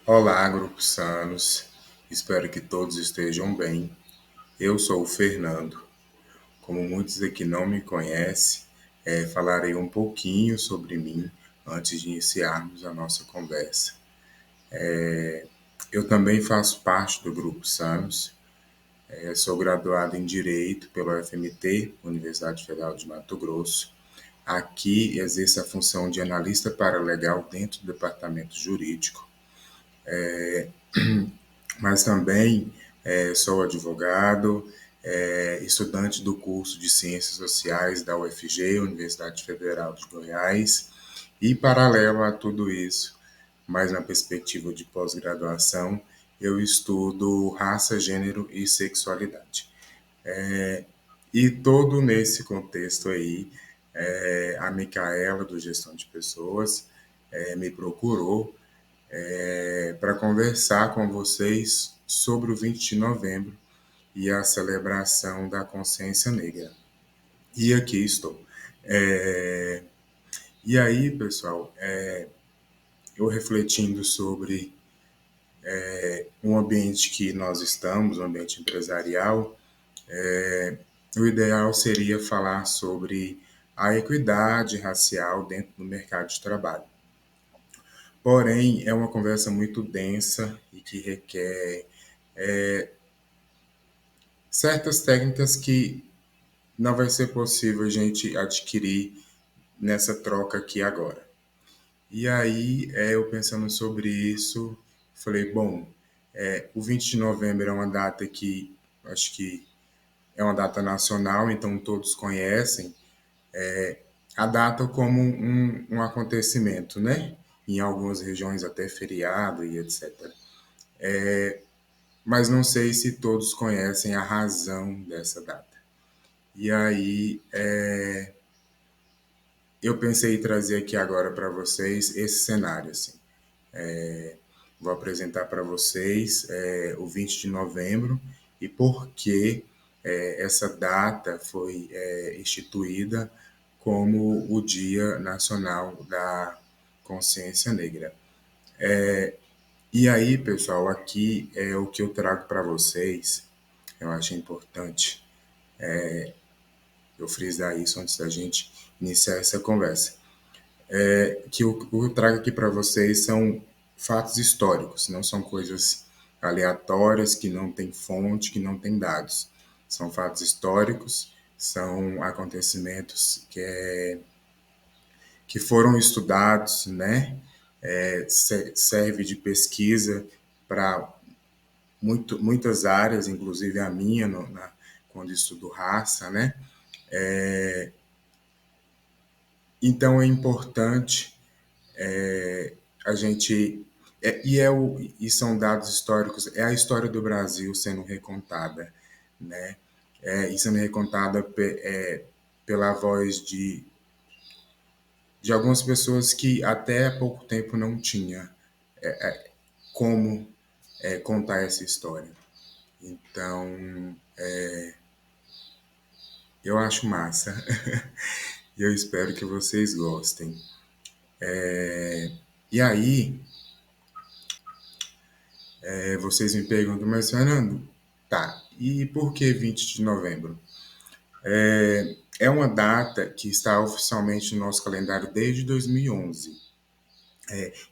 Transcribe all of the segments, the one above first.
Olá, Grupo Sanos. Espero que todos estejam bem. Eu sou o Fernando. Como muitos aqui não me conhecem, falarei um pouquinho sobre mim antes de iniciarmos a nossa conversa. Eu também faço parte do Grupo Sanos. Sou graduado em Direito pela UFMT, Universidade Federal de Mato Grosso. Aqui exerço a função de analista paralegal dentro do departamento jurídico, mas também sou advogado, estudante do curso de Ciências Sociais da UFG, Universidade Federal de Goiás, e paralelo a tudo isso, mais na perspectiva de pós-graduação, eu estudo raça, gênero e sexualidade. E todo nesse contexto aí, a Micaela, do Gestão de Pessoas, me procurou para conversar com vocês sobre o 20 de novembro e a celebração da consciência negra. E aqui estou. É, e aí, pessoal, eu refletindo sobre o ambiente que nós estamos, o ambiente empresarial, o ideal seria falar sobre a equidade racial dentro do mercado de trabalho. Porém, é uma conversa muito densa e que requer certas técnicas que não vai ser possível a gente adquirir nessa troca aqui agora. E aí, eu pensando sobre isso, falei, bom, o 20 de novembro é uma data que acho que é uma data nacional, então todos conhecem a data como um acontecimento, né? Em algumas regiões até feriado e etc. Mas não sei se todos conhecem a razão dessa data. E aí, eu pensei em trazer aqui agora para vocês esse cenário. Assim. Vou apresentar para vocês o 20 de novembro e por que essa data foi instituída como o Dia Nacional da Consciência Negra. E aí, pessoal, aqui é o que eu trago para vocês. Eu acho importante eu frisar isso antes da gente iniciar essa conversa. Que o que eu trago aqui para vocês são fatos históricos, não são coisas aleatórias que não têm fonte, que não têm dados. São fatos históricos, são acontecimentos que foram estudados, né? Serve de pesquisa para muitas áreas, inclusive a minha, quando estudo raça, né? Então é importante a gente e são dados históricos, é a história do Brasil sendo recontada, né? E sendo recontada pela voz de algumas pessoas que até há pouco tempo não tinha como contar essa história. Então, eu acho massa. E eu espero que vocês gostem. E aí, vocês me perguntam, mas Fernando, tá, e por que 20 de novembro? É uma data que está oficialmente no nosso calendário desde 2011.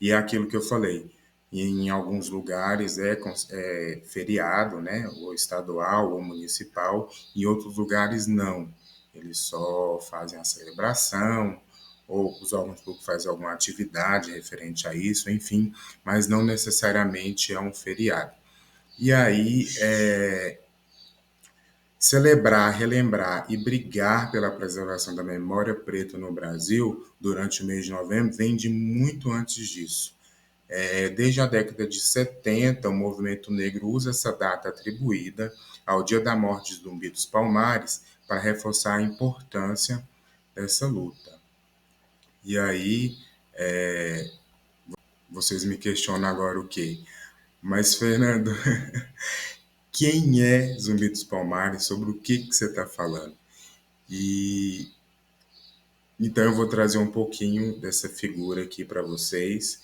E é aquilo que eu falei, em alguns lugares é feriado, né, ou estadual ou municipal, em outros lugares não. Eles só fazem a celebração, ou os órgãos públicos fazem alguma atividade referente a isso, enfim, mas não necessariamente é um feriado. E aí, celebrar, relembrar e brigar pela preservação da memória preta no Brasil durante o mês de novembro vem de muito antes disso. Desde a década de 70, o movimento negro usa essa data atribuída ao dia da morte de Zumbi dos Palmares para reforçar a importância dessa luta. E aí, vocês me questionam agora o quê? Mas, Fernando, quem é Zumbi dos Palmares? Sobre o que você está falando? E então eu vou trazer um pouquinho dessa figura aqui para vocês.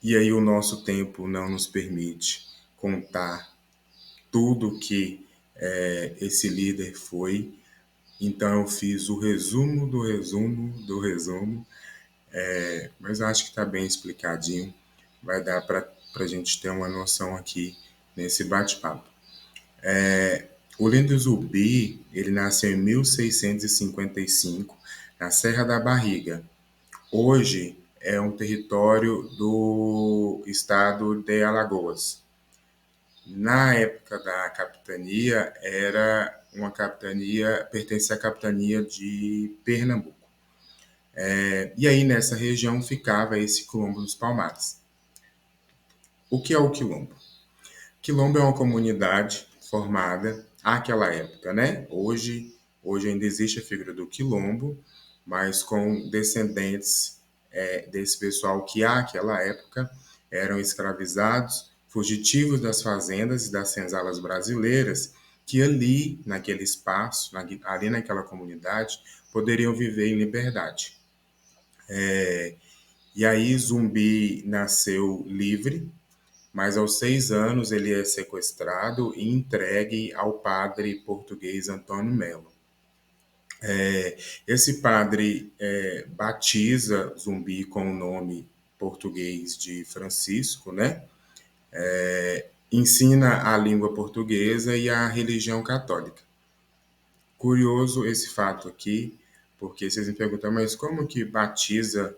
E aí o nosso tempo não nos permite contar tudo que esse líder foi. Então eu fiz o resumo do resumo do resumo, mas eu acho que está bem explicadinho. Vai dar para a gente ter uma noção aqui nesse bate-papo. O Lindo Zumbi, ele nasceu em 1655, na Serra da Barriga. Hoje é um território do estado de Alagoas. Na época da capitania, era uma capitania, pertencia à capitania de Pernambuco. E aí, nessa região, ficava esse Quilombo dos Palmares. O que é o Quilombo? Quilombo é uma comunidade formada àquela época, né? Hoje ainda existe a figura do Quilombo, mas com descendentes desse pessoal que àquela época eram escravizados, fugitivos das fazendas e das senzalas brasileiras, que ali, naquele espaço, ali naquela comunidade, poderiam viver em liberdade. E aí Zumbi nasceu livre, mas aos 6 anos ele é sequestrado e entregue ao padre português Antônio Melo. Esse padre batiza Zumbi com o nome português de Francisco, né? Ensina a língua portuguesa e a religião católica. Curioso esse fato aqui, porque vocês me perguntam, mas como que batiza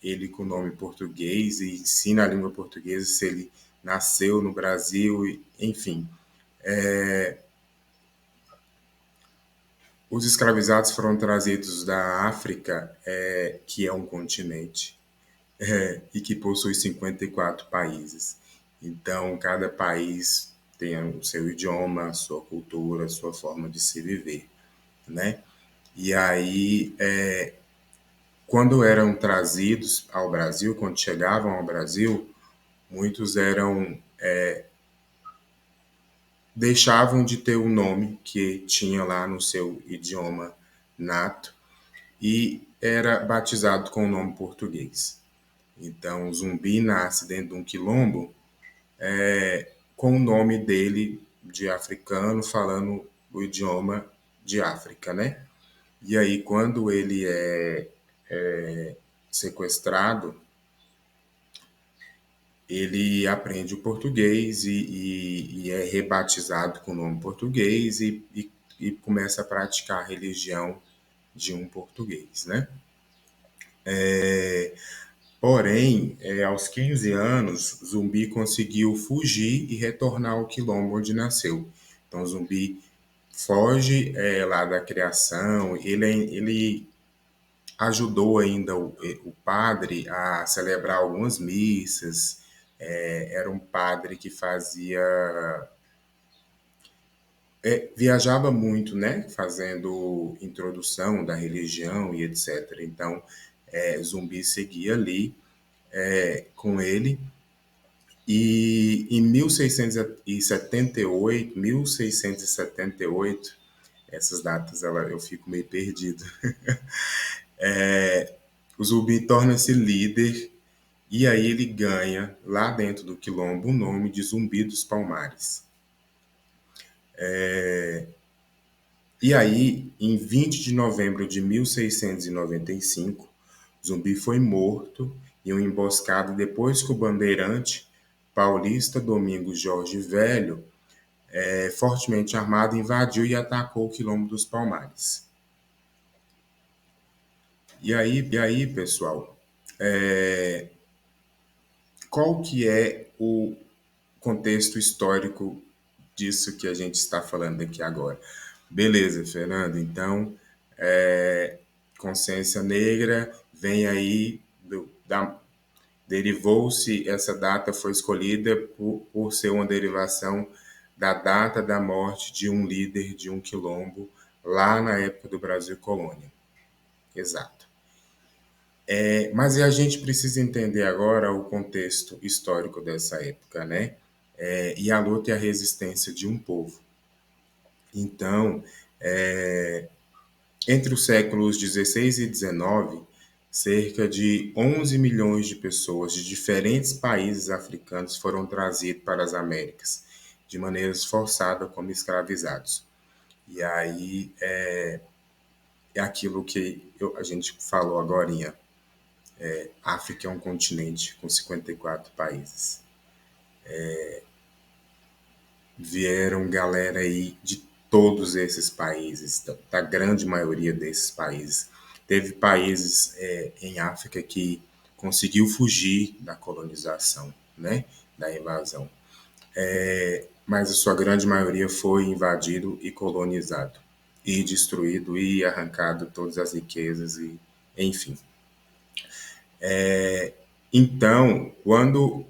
ele com o nome português e ensina a língua portuguesa se ele nasceu no Brasil, enfim. Os escravizados foram trazidos da África, que é um continente, e que possui 54 países. Então, cada país tem o seu idioma, a sua cultura, a sua forma de se viver, né? E aí, quando eram trazidos ao Brasil, quando chegavam ao Brasil, muitos deixavam de ter o nome que tinha lá no seu idioma nato e era batizado com o nome português. Então, o Zumbi nasce dentro de um quilombo com o nome dele de africano, falando o idioma de África, né? E aí, quando ele é sequestrado, ele aprende o português e é rebatizado com o nome português e começa a praticar a religião de um português, né? Porém, aos 15 anos, Zumbi conseguiu fugir e retornar ao quilombo onde nasceu. Então, Zumbi foge lá da criação, ele ajudou ainda o padre a celebrar algumas missas, era um padre que viajava muito, né, fazendo introdução da religião e etc. Então, Zumbi seguia ali com ele. E em 1678, essas datas eu fico meio perdido. O Zumbi torna-se líder e aí ele ganha, lá dentro do quilombo, o nome de Zumbi dos Palmares. E aí, em 20 de novembro de 1695, Zumbi foi morto em uma emboscada depois que o bandeirante paulista Domingos Jorge Velho, fortemente armado, invadiu e atacou o quilombo dos Palmares. E aí, pessoal, qual que é o contexto histórico disso que a gente está falando aqui agora? Beleza, Fernando. Então, consciência negra vem aí derivou-se, essa data foi escolhida por ser uma derivação da data da morte de um líder de um quilombo lá na época do Brasil Colônia. Exato. Mas a gente precisa entender agora o contexto histórico dessa época, né? E a luta e a resistência de um povo. Então, entre os séculos XVI e XIX, cerca de 11 milhões de pessoas de diferentes países africanos foram trazidos para as Américas, de maneira forçada como escravizados. E aí é aquilo que a gente falou agora. África é um continente com 54 países. Vieram galera aí de todos esses países, da grande maioria desses países. Teve países em África que conseguiu fugir da colonização, né, da invasão. Mas a sua grande maioria foi invadido e colonizado, e destruído e arrancado todas as riquezas, e enfim. Então, quando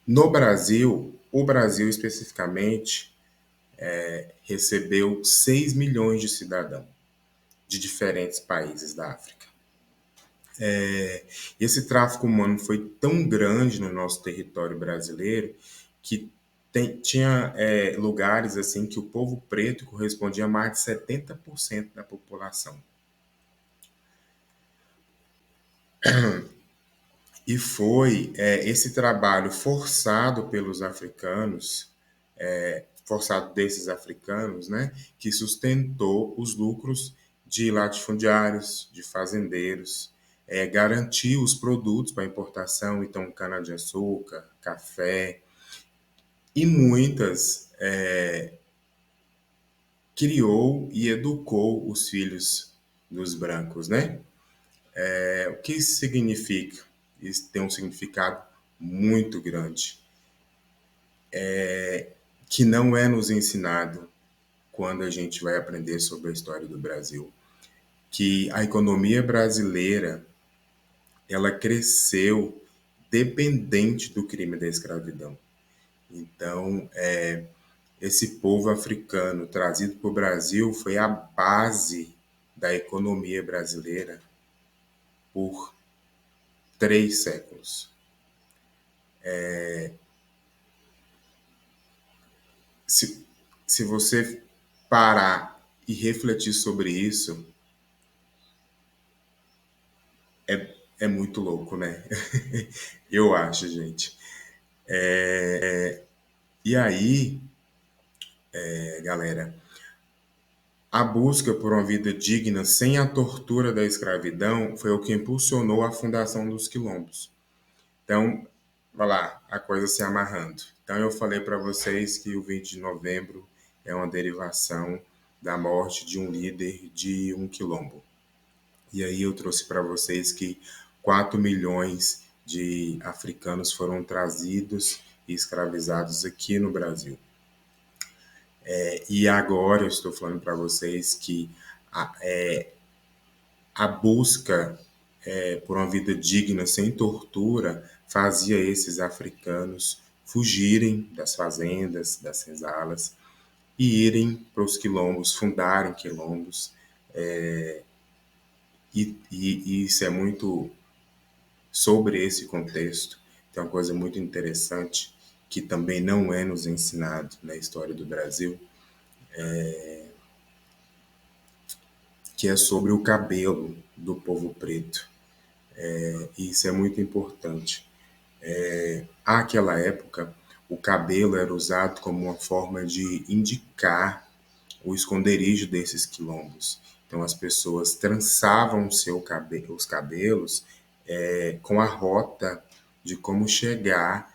no Brasil, o Brasil especificamente recebeu 6 milhões de cidadãos de diferentes países da África. Esse tráfico humano foi tão grande no nosso território brasileiro que tinha lugares assim que o povo preto correspondia a mais de 70% da população. E foi esse trabalho forçado pelos africanos, forçado desses africanos, né, que sustentou os lucros de latifundiários, de fazendeiros, garantiu os produtos para importação, então cana-de-açúcar, café, e muitas criou e educou os filhos dos brancos, né? O que isso significa? Isso tem um significado muito grande, que não é nos ensinado quando a gente vai aprender sobre a história do Brasil, que a economia brasileira ela cresceu dependente do crime da escravidão. Então, esse povo africano trazido para o Brasil foi a base da economia brasileira por 3 séculos. Se, se você parar e refletir sobre isso, é muito louco, né? Eu acho, gente. E aí, galera, a busca por uma vida digna sem a tortura da escravidão foi o que impulsionou a fundação dos quilombos. Então, vai lá, a coisa se amarrando. Então, eu falei para vocês que o 20 de novembro é uma derivação da morte de um líder de um quilombo. E aí eu trouxe para vocês que 4 milhões de africanos foram trazidos e escravizados aqui no Brasil. E agora eu estou falando para vocês que a busca por uma vida digna, sem tortura, fazia esses africanos fugirem das fazendas, das senzalas, e irem para os quilombos, fundarem quilombos. E isso é muito sobre esse contexto. Tem uma coisa muito interessante que também não é nos ensinado na história do Brasil, que é sobre o cabelo do povo preto. E isso é muito importante. Àquela época, o cabelo era usado como uma forma de indicar o esconderijo desses quilombos. Então, as pessoas trançavam os cabelos com a rota de como chegar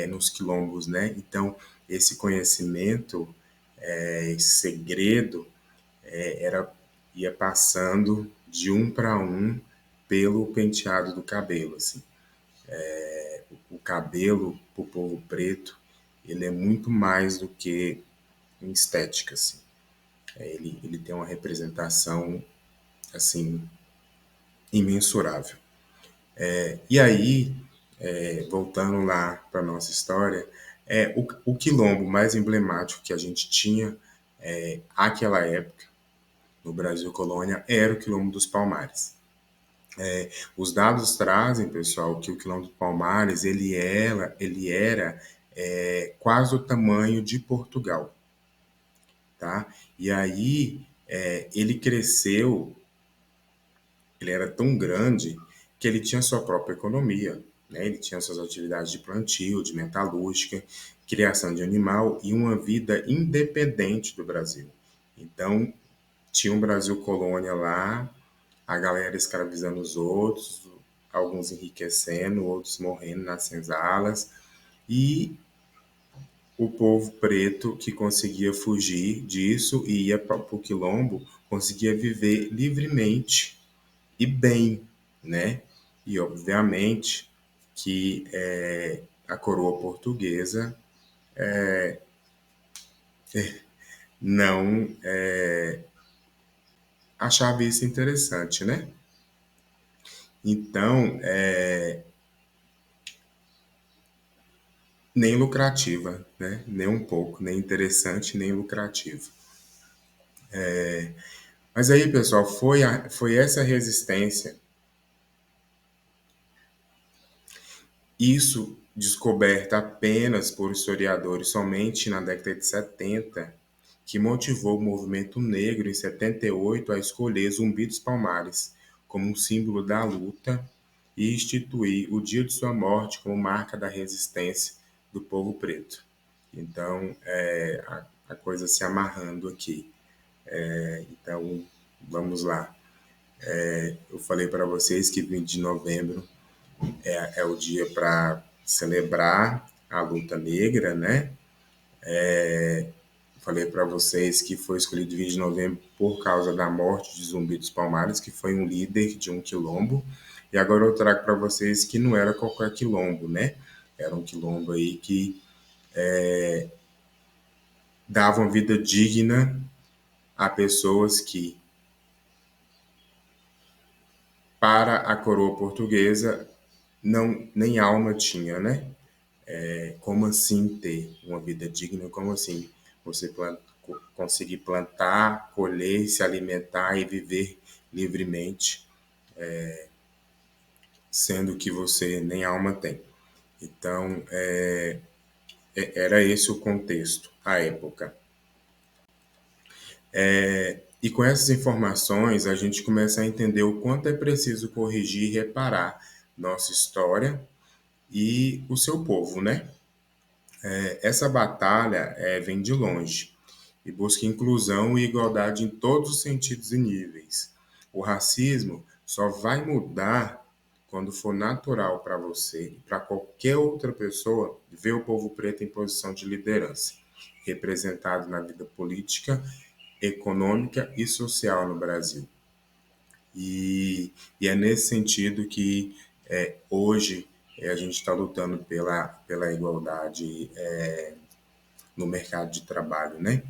nos quilombos, né? Então, esse conhecimento, esse segredo, era ia passando de um para um pelo penteado do cabelo, assim. O cabelo para o povo preto, ele é muito mais do que estética, assim. Ele tem uma representação, assim, imensurável. E aí, voltando lá para nossa história, o quilombo mais emblemático que a gente tinha àquela época, no Brasil Colônia, era o Quilombo dos Palmares. Os dados trazem, pessoal, que o Quilombo dos Palmares ele era quase o tamanho de Portugal, tá? E aí ele cresceu, ele era tão grande que ele tinha sua própria economia, né? Ele tinha suas atividades de plantio, de metalúrgica, criação de animal e uma vida independente do Brasil. Então, tinha um Brasil colônia lá, a galera escravizando os outros, alguns enriquecendo, outros morrendo nas senzalas, e o povo preto que conseguia fugir disso e ia para o quilombo conseguia viver livremente e bem, né? E obviamente que a coroa portuguesa não achava isso interessante, né? Então, nem lucrativa, né? Nem um pouco, nem interessante, nem lucrativa. Mas aí, pessoal, foi essa resistência, isso descoberta apenas por historiadores somente na década de 70, que motivou o movimento negro em 78 a escolher Zumbi dos Palmares como um símbolo da luta e instituir o dia de sua morte como marca da resistência do povo preto. Então, a coisa se amarrando aqui. Então, vamos lá. Eu falei para vocês que 20 de novembro é o dia para celebrar a luta negra, né? Falei para vocês que foi escolhido 20 de novembro por causa da morte de Zumbi dos Palmares, que foi um líder de um quilombo. E agora eu trago para vocês que não era qualquer quilombo, né? Era um quilombo aí que dava uma vida digna a pessoas que, para a coroa portuguesa, não nem alma tinha, né? Como assim ter uma vida digna? Como assim você conseguir plantar, colher, se alimentar e viver livremente, sendo que você nem alma tem? Então, era esse o contexto, a época. E com essas informações, a gente começa a entender o quanto é preciso corrigir e reparar nossa história e o seu povo, né? Essa batalha vem de longe e busca inclusão e igualdade em todos os sentidos e níveis. O racismo só vai mudar quando for natural para você e para qualquer outra pessoa ver o povo preto em posição de liderança, representado na vida política, econômica e social no Brasil. E é nesse sentido que hoje a gente está lutando pela igualdade no mercado de trabalho, né?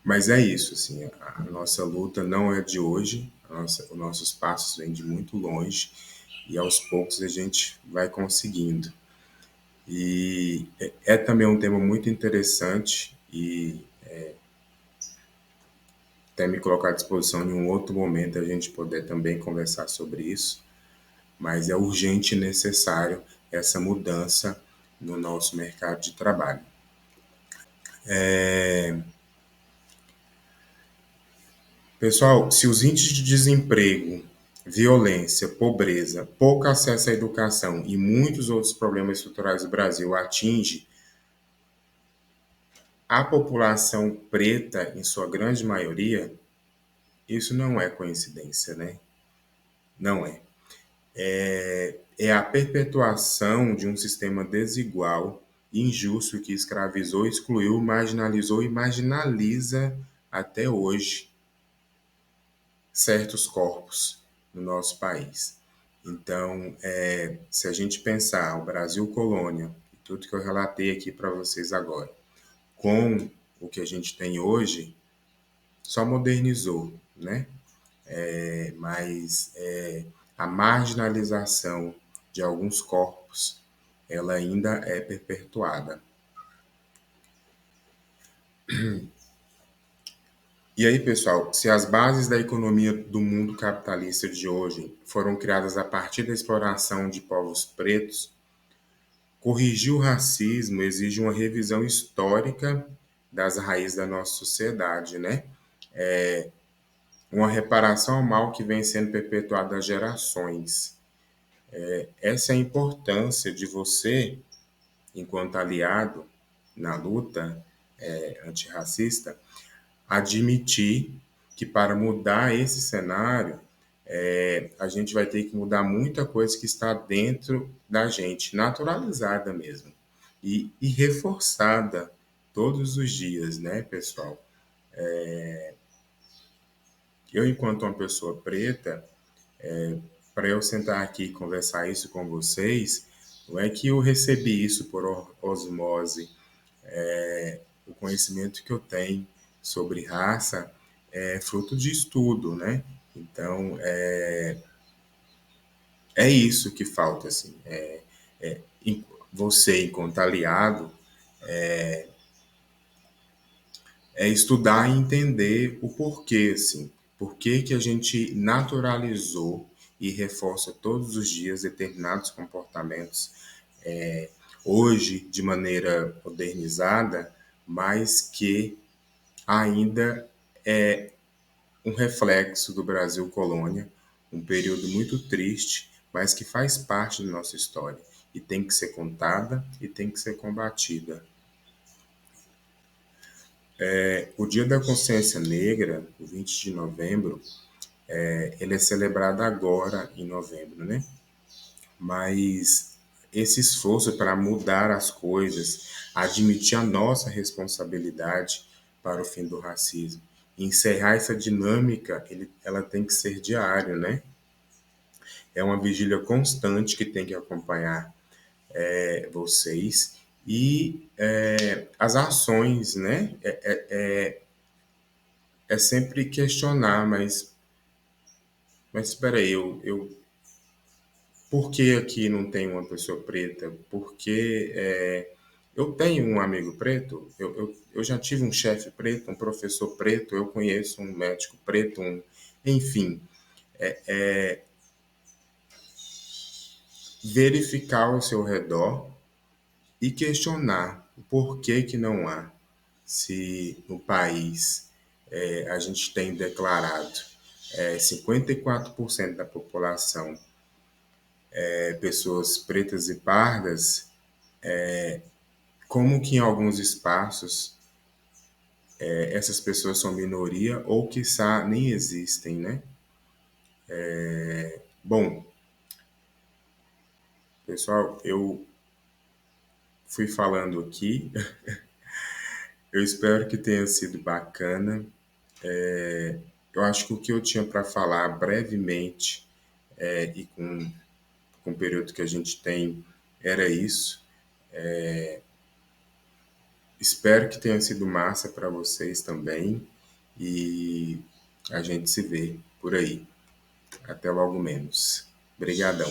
Mas é isso, assim, a nossa luta não é de hoje, os nossos passos vêm de muito longe e aos poucos a gente vai conseguindo. E é também um tema muito interessante e até me colocar à disposição em um outro momento a gente poder também conversar sobre isso, mas é urgente e necessário essa mudança no nosso mercado de trabalho. Pessoal, se os índices de desemprego, violência, pobreza, pouco acesso à educação e muitos outros problemas estruturais do Brasil atingem a população preta, em sua grande maioria, isso não é coincidência, né? Não é. É a perpetuação de um sistema desigual e injusto que escravizou, excluiu, marginalizou e marginaliza até hoje certos corpos no nosso país. Então, se a gente pensar o Brasil colônia, tudo que eu relatei aqui para vocês agora, com o que a gente tem hoje, só modernizou, né? Mas a marginalização de alguns corpos, ela ainda é perpetuada. E aí, pessoal, se as bases da economia do mundo capitalista de hoje foram criadas a partir da exploração de povos pretos, corrigir o racismo exige uma revisão histórica das raízes da nossa sociedade, né? uma reparação ao mal que vem sendo perpetuado há gerações. Essa é a importância de você, enquanto aliado na luta antirracista, admitir que para mudar esse cenário, a gente vai ter que mudar muita coisa que está dentro da gente, naturalizada mesmo, e reforçada todos os dias, né, pessoal? Eu, enquanto uma pessoa preta, para eu sentar aqui e conversar isso com vocês, não é que eu recebi isso por osmose. O conhecimento que eu tenho sobre raça é fruto de estudo, né? Então, é isso que falta, assim. Você, enquanto aliado, é estudar e entender o porquê, assim. Por que que a gente naturalizou e reforça todos os dias determinados comportamentos, hoje de maneira modernizada, mas que ainda é um reflexo do Brasil colônia, um período muito triste, mas que faz parte da nossa história e tem que ser contada e tem que ser combatida. O Dia da Consciência Negra, o 20 de novembro, ele é celebrado agora em novembro, né? Mas esse esforço para mudar as coisas, admitir a nossa responsabilidade para o fim do racismo, encerrar essa dinâmica, ela tem que ser diária, né? É uma vigília constante que tem que acompanhar vocês e as ações, né? É sempre questionar, mas espera aí, por que aqui não tem uma pessoa preta? Porque eu tenho um amigo preto, eu já tive um chefe preto, um professor preto, eu conheço um médico preto, enfim, verificar ao seu redor e questionar o porquê que não há. Se no país a gente tem declarado 54% da população pessoas pretas e pardas, como que em alguns espaços essas pessoas são minoria ou quiçá nem existem, né? Bom, pessoal, eu fui falando aqui, eu espero que tenha sido bacana. Eu acho que o que eu tinha para falar brevemente e com o período que a gente tem era isso. Espero que tenha sido massa para vocês também e a gente se vê por aí. Até logo menos. Obrigadão.